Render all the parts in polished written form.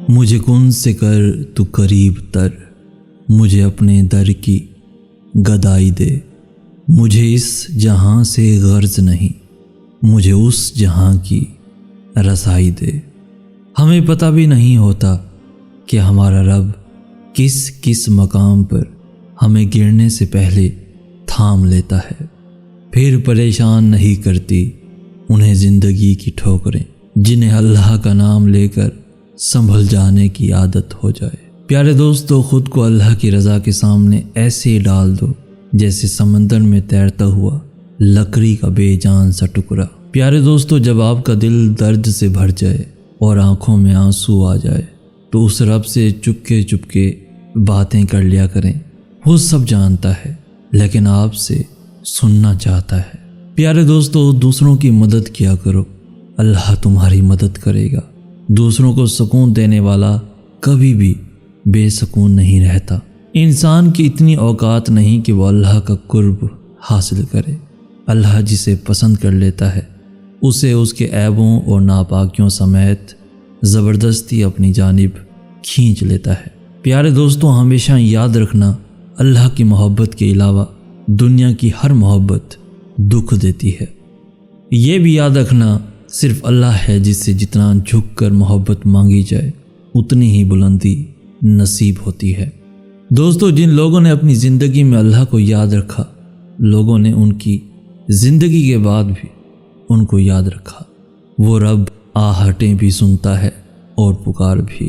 مجھے کن سے کر تو قریب تر، مجھے اپنے در کی گدائی دے۔ مجھے اس جہاں سے غرض نہیں، مجھے اس جہاں کی رسائی دے۔ ہمیں پتہ بھی نہیں ہوتا کہ ہمارا رب کس کس مقام پر ہمیں گرنے سے پہلے تھام لیتا ہے، پھر پریشان نہیں کرتی انہیں زندگی کی ٹھوکریں جنہیں اللہ کا نام لے کر سنبھل جانے کی عادت ہو جائے۔ پیارے دوستو، خود کو اللہ کی رضا کے سامنے ایسے ڈال دو جیسے سمندر میں تیرتا ہوا لکڑی کا بے جان سا ٹکڑا۔ پیارے دوستو، جب آپ کا دل درد سے بھر جائے اور آنکھوں میں آنسو آ جائے تو اس رب سے چپکے چپکے باتیں کر لیا کریں۔ وہ سب جانتا ہے لیکن آپ سے سننا چاہتا ہے۔ پیارے دوستو، دوسروں کی مدد کیا کرو، اللہ تمہاری مدد کرے گا۔ دوسروں کو سکون دینے والا کبھی بھی بے سکون نہیں رہتا۔ انسان کی اتنی اوقات نہیں کہ وہ اللہ کا قرب حاصل کرے۔ اللہ جسے پسند کر لیتا ہے اسے اس کے عیبوں اور ناپاکیوں سمیت زبردستی اپنی جانب کھینچ لیتا ہے۔ پیارے دوستوں، ہمیشہ یاد رکھنا، اللہ کی محبت کے علاوہ دنیا کی ہر محبت دکھ دیتی ہے۔ یہ بھی یاد رکھنا، صرف اللہ ہے جس سے جتنا جھک کر محبت مانگی جائے اتنی ہی بلندی نصیب ہوتی ہے۔ دوستو، جن لوگوں نے اپنی زندگی میں اللہ کو یاد رکھا، لوگوں نے ان کی زندگی کے بعد بھی ان کو یاد رکھا۔ وہ رب آہٹیں بھی سنتا ہے اور پکار بھی،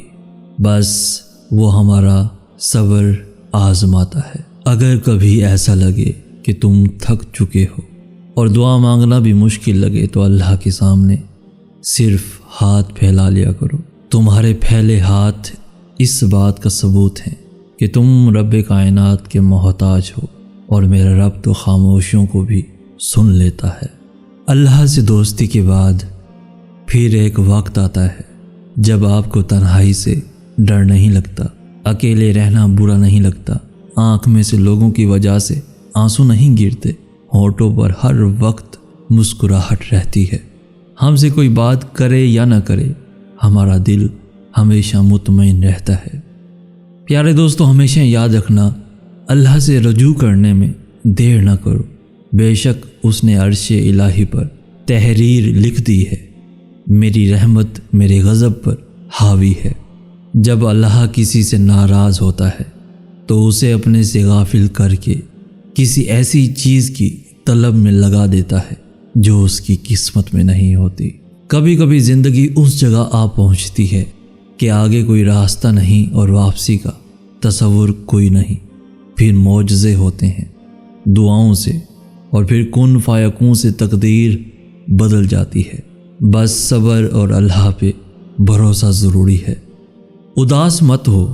بس وہ ہمارا صبر آزماتا ہے۔ اگر کبھی ایسا لگے کہ تم تھک چکے ہو اور دعا مانگنا بھی مشکل لگے تو اللہ کے سامنے صرف ہاتھ پھیلا لیا کرو۔ تمہارے پھیلے ہاتھ اس بات کا ثبوت ہیں کہ تم رب کائنات کے محتاج ہو، اور میرا رب تو خاموشیوں کو بھی سن لیتا ہے۔ اللہ سے دوستی کے بعد پھر ایک وقت آتا ہے جب آپ کو تنہائی سے ڈر نہیں لگتا، اکیلے رہنا برا نہیں لگتا، آنکھ میں سے لوگوں کی وجہ سے آنسو نہیں گرتے، ہونٹوں پر ہر وقت مسکراہٹ رہتی ہے۔ ہم سے کوئی بات کرے یا نہ کرے، ہمارا دل ہمیشہ مطمئن رہتا ہے۔ پیارے دوستو، ہمیشہ یاد رکھنا، اللہ سے رجوع کرنے میں دیر نہ کرو، بے شک اس نے عرش الہی پر تحریر لکھ دی ہے، میری رحمت میرے غضب پر حاوی ہے۔ جب اللہ کسی سے ناراض ہوتا ہے تو اسے اپنے سے غافل کر کے کسی ایسی چیز کی طلب میں لگا دیتا ہے جو اس کی قسمت میں نہیں ہوتی۔ کبھی کبھی زندگی اس جگہ آ پہنچتی ہے کہ آگے کوئی راستہ نہیں اور واپسی کا تصور کوئی نہیں، پھر معجزے ہوتے ہیں دعاؤں سے، اور پھر کن فیکون سے تقدیر بدل جاتی ہے۔ بس صبر اور اللہ پہ بھروسہ ضروری ہے۔ اداس مت ہو،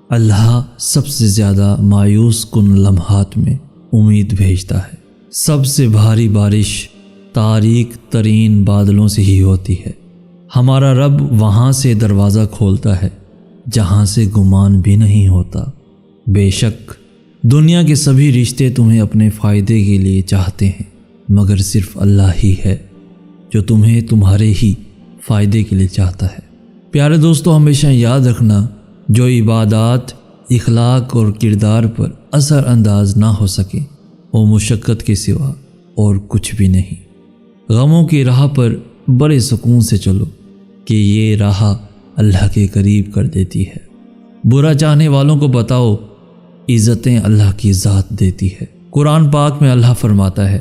اللہ سب سے زیادہ مایوس کن لمحات میں امید بھیجتا ہے۔ سب سے بھاری بارش تاریک ترین بادلوں سے ہی ہوتی ہے۔ ہمارا رب وہاں سے دروازہ کھولتا ہے جہاں سے گمان بھی نہیں ہوتا۔ بے شک دنیا کے سبھی رشتے تمہیں اپنے فائدے کے لیے چاہتے ہیں، مگر صرف اللہ ہی ہے جو تمہیں تمہارے ہی فائدے کے لیے چاہتا ہے۔ پیارے دوستو، ہمیشہ یاد رکھنا، جو عبادات اخلاق اور کردار پر اثر انداز نہ ہو سکے وہ مشقت کے سوا اور کچھ بھی نہیں۔ غموں کی راہ پر بڑے سکون سے چلو کہ یہ راہ اللہ کے قریب کر دیتی ہے۔ برا چاہنے والوں کو بتاؤ، عزتیں اللہ کی ذات دیتی ہے۔ قرآن پاک میں اللہ فرماتا ہے،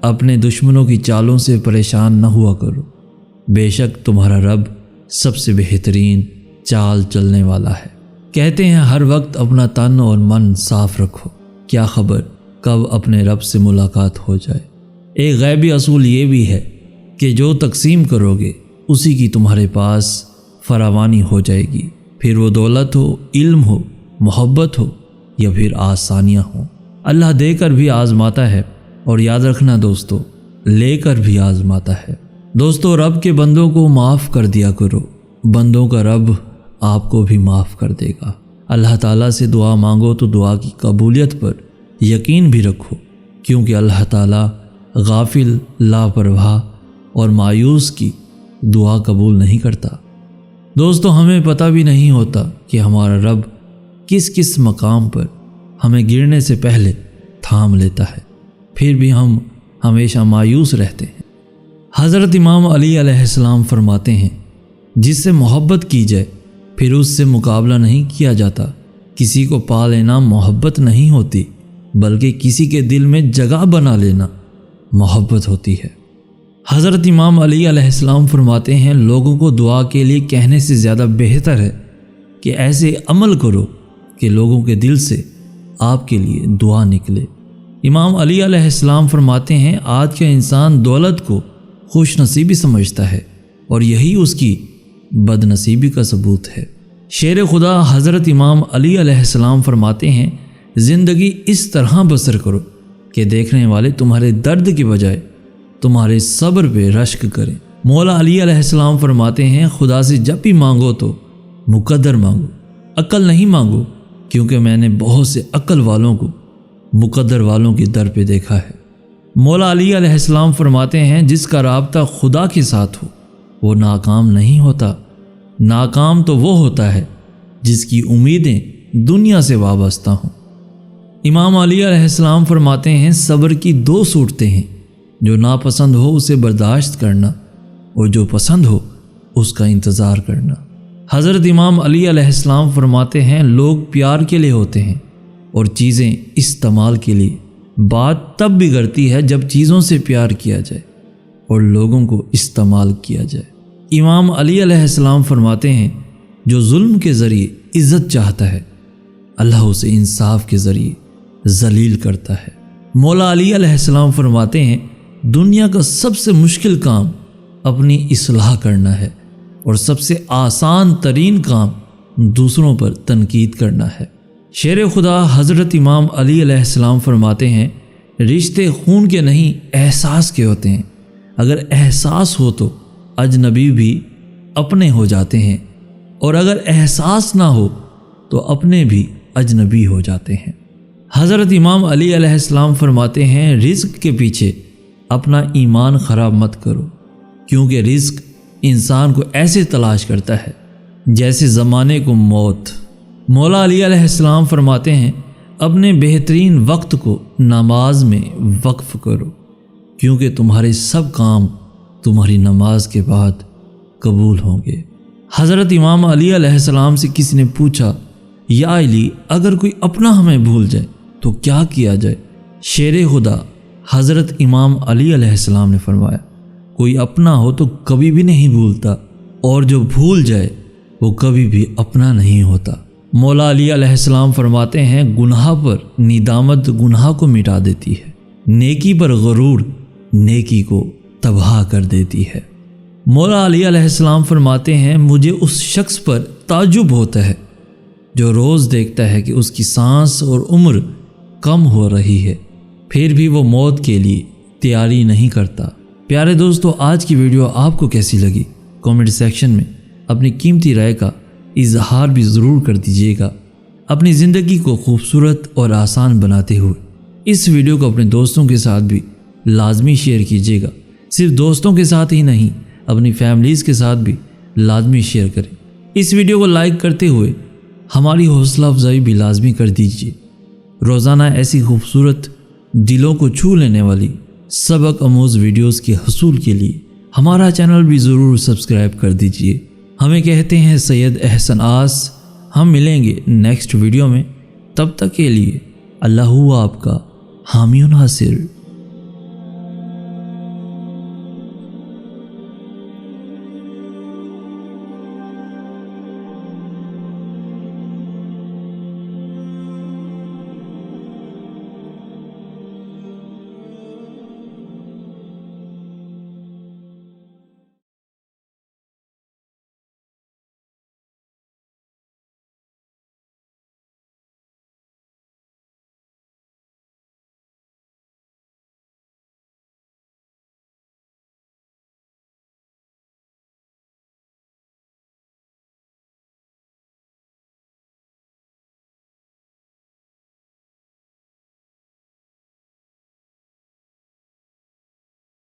اپنے دشمنوں کی چالوں سے پریشان نہ ہوا کرو، بے شک تمہارا رب سب سے بہترین چال چلنے والا ہے۔ کہتے ہیں ہر وقت اپنا تن اور من صاف رکھو، کیا خبر کب اپنے رب سے ملاقات ہو جائے۔ ایک غیبی اصول یہ بھی ہے کہ جو تقسیم کرو گے اسی کی تمہارے پاس فراوانی ہو جائے گی، پھر وہ دولت ہو، علم ہو، محبت ہو یا پھر آسانیاں ہوں۔ اللہ دے کر بھی آزماتا ہے، اور یاد رکھنا دوستو، لے کر بھی آزماتا ہے۔ دوستو، رب کے بندوں کو معاف کر دیا کرو، بندوں کا رب آپ کو بھی معاف کر دے گا۔ اللہ تعالیٰ سے دعا مانگو تو دعا کی قبولیت پر یقین بھی رکھو، کیونکہ اللہ تعالیٰ غافل، لاپرواہ اور مایوس کی دعا قبول نہیں کرتا۔ دوستو ہمیں پتہ بھی نہیں ہوتا کہ ہمارا رب کس کس مقام پر ہمیں گرنے سے پہلے تھام لیتا ہے، پھر بھی ہم ہمیشہ مایوس رہتے ہیں۔ حضرت امام علی علیہ السلام فرماتے ہیں، جس سے محبت کی جائے پھر اس سے مقابلہ نہیں کیا جاتا۔ کسی کو پا لینا محبت نہیں ہوتی، بلکہ کسی کے دل میں جگہ بنا لینا محبت ہوتی ہے۔ حضرت امام علی علیہ السلام فرماتے ہیں، لوگوں کو دعا کے لیے کہنے سے زیادہ بہتر ہے کہ ایسے عمل کرو کہ لوگوں کے دل سے آپ کے لیے دعا نکلے۔ امام علی علیہ السلام فرماتے ہیں، آج کا انسان دولت کو خوش نصیبی سمجھتا ہے اور یہی اس کی بد نصیبی کا ثبوت ہے۔ شیر خدا حضرت امام علی علیہ السلام فرماتے ہیں، زندگی اس طرح بسر کرو کہ دیکھنے والے تمہارے درد کی بجائے تمہارے صبر پہ رشک کریں۔ مولا علی علیہ السلام فرماتے ہیں، خدا سے جب بھی مانگو تو مقدر مانگو، عقل نہیں مانگو، کیونکہ میں نے بہت سے عقل والوں کو مقدر والوں کی در پہ دیکھا ہے۔ مولا علی علیہ السلام فرماتے ہیں، جس کا رابطہ خدا کے ساتھ ہو وہ ناکام نہیں ہوتا، ناکام تو وہ ہوتا ہے جس کی امیدیں دنیا سے وابستہ ہوں۔ امام علی علیہ السلام فرماتے ہیں، صبر کی دو صورتیں ہیں، جو ناپسند ہو اسے برداشت کرنا اور جو پسند ہو اس کا انتظار کرنا۔ حضرت امام علی علیہ السلام فرماتے ہیں، لوگ پیار کے لیے ہوتے ہیں اور چیزیں استعمال کے لیے۔ بات تب بگڑتی ہے جب چیزوں سے پیار کیا جائے اور لوگوں کو استعمال کیا جائے۔ امام علی علیہ السلام فرماتے ہیں، جو ظلم کے ذریعے عزت چاہتا ہے اللہ اسے انصاف کے ذریعے ذلیل کرتا ہے۔ مولا علی علیہ السلام فرماتے ہیں، دنیا کا سب سے مشکل کام اپنی اصلاح کرنا ہے اور سب سے آسان ترین کام دوسروں پر تنقید کرنا ہے۔ شیر خدا حضرت امام علی علیہ السلام فرماتے ہیں، رشتے خون کے نہیں احساس کے ہوتے ہیں، اگر احساس ہو تو اجنبی بھی اپنے ہو جاتے ہیں اور اگر احساس نہ ہو تو اپنے بھی اجنبی ہو جاتے ہیں۔ حضرت امام علی علیہ السلام فرماتے ہیں، رزق کے پیچھے اپنا ایمان خراب مت کرو، کیونکہ رزق انسان کو ایسے تلاش کرتا ہے جیسے زمانے کو موت۔ مولا علی علیہ السلام فرماتے ہیں، اپنے بہترین وقت کو نماز میں وقف کرو، کیونکہ تمہارے سب کام تمہاری نماز کے بعد قبول ہوں گے۔ حضرت امام علی علیہ السلام سے کسی نے پوچھا، یا علی، اگر کوئی اپنا ہمیں بھول جائے تو کیا کیا جائے؟ شیر خدا حضرت امام علی علیہ السلام نے فرمایا، کوئی اپنا ہو تو کبھی بھی نہیں بھولتا، اور جو بھول جائے وہ کبھی بھی اپنا نہیں ہوتا۔ مولا علی علیہ السلام فرماتے ہیں، گناہ پر ندامت گناہ کو مٹا دیتی ہے، نیکی پر غرور نیکی کو تباہ کر دیتی ہے۔ مولا علی علیہ السلام فرماتے ہیں، مجھے اس شخص پر تعجب ہوتا ہے جو روز دیکھتا ہے کہ اس کی سانس اور عمر کم ہو رہی ہے، پھر بھی وہ موت کے لیے تیاری نہیں کرتا۔ پیارے دوستو، آج کی ویڈیو آپ کو کیسی لگی؟ کامنٹ سیکشن میں اپنی قیمتی رائے کا اظہار بھی ضرور کر دیجیے گا۔ اپنی زندگی کو خوبصورت اور آسان بناتے ہوئے اس ویڈیو کو اپنے دوستوں کے ساتھ بھی لازمی شیئر کیجیے گا۔ صرف دوستوں کے ساتھ ہی نہیں، اپنی فیملیز کے ساتھ بھی لازمی شیئر کریں۔ اس ویڈیو کو لائک کرتے ہوئے ہماری حوصلہ افزائی بھی لازمی کر دیجیے۔ روزانہ ایسی خوبصورت دلوں کو چھو لینے والی سبق آموز ویڈیوز کے حصول کے لیے ہمارا چینل بھی ضرور سبسکرائب کر دیجیے۔ ہمیں کہتے ہیں سید احسن آس۔ ہم ملیں گے نیکسٹ ویڈیو میں، تب تک کے لیے اللہ آپ کا حامی و ناصر۔